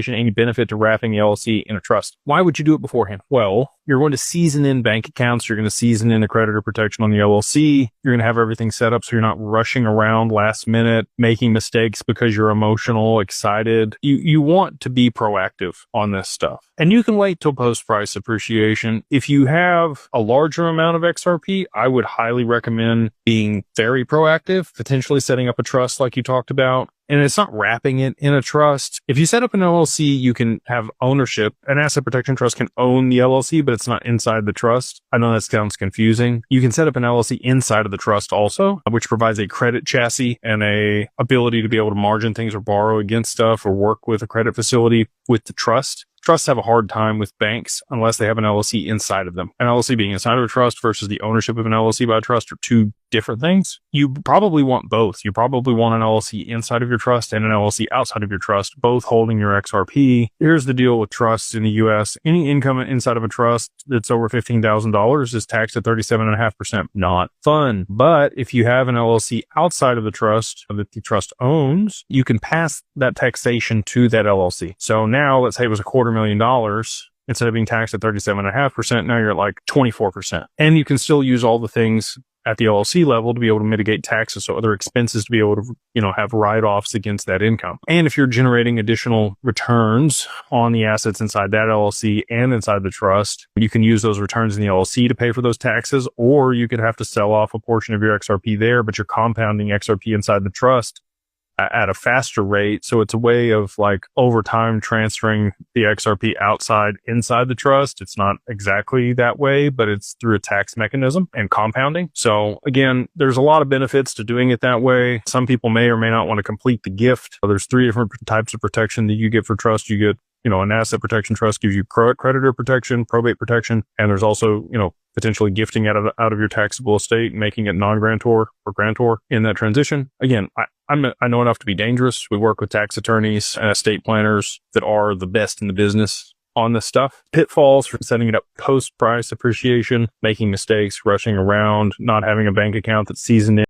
any benefit to wrapping the LLC in a trust. Why would you do it beforehand? Well, you're going to season in bank accounts. You're going to season in the creditor protection on the LLC. You're going to have everything set up so you're not rushing around last minute, making mistakes because you're emotional, excited. You want to be proactive on this stuff. And you can wait till post-price appreciation. If you have a larger amount of XRP, I would highly recommend being very proactive, potentially setting up a trust like you talked about. And it's not wrapping it in a trust. If you set up an LLC, you can have ownership. An asset protection trust can own the LLC, but it's not inside the trust. I know that sounds confusing. You can set up an LLC inside of the trust also, which provides a credit chassis and a ability to be able to margin things or borrow against stuff or work with a credit facility with the trust. Trusts have a hard time with banks unless they have an LLC inside of them. An LLC being inside of a trust versus the ownership of an LLC by a trust are two different things. You probably want both. You probably want an LLC inside of your trust and an LLC outside of your trust, both holding your XRP. Here's the deal with trusts in the US. Any income inside of a trust that's over $15,000 is taxed at 37.5%. Not fun. But if you have an LLC outside of the trust that the trust owns, you can pass that taxation to that LLC. So now let's say it was $250,000. Instead of being taxed at 37.5%, now you're at like 24%. And you can still use all the things at the LLC level to be able to mitigate taxes, so other expenses to be able to, have write-offs against that income. And if you're generating additional returns on the assets inside that LLC and inside the trust, you can use those returns in the LLC to pay for those taxes, or you could have to sell off a portion of your XRP there, but you're compounding XRP inside the trust at a faster rate. So it's a way of like over time transferring the XRP inside the trust. It's not exactly that way, but it's through a tax mechanism and compounding. So again, there's a lot of benefits to doing it that way. Some people may or may not want to complete the gift. There's 3 different types of protection that you get for trust. You get, an asset protection trust gives you creditor protection, probate protection, and there's also, potentially gifting out of your taxable estate and making it non-grantor or grantor in that transition. Again, I know enough to be dangerous. We work with tax attorneys and estate planners that are the best in the business on this stuff. Pitfalls from setting it up post-price appreciation, making mistakes, rushing around, not having a bank account that's seasoned in.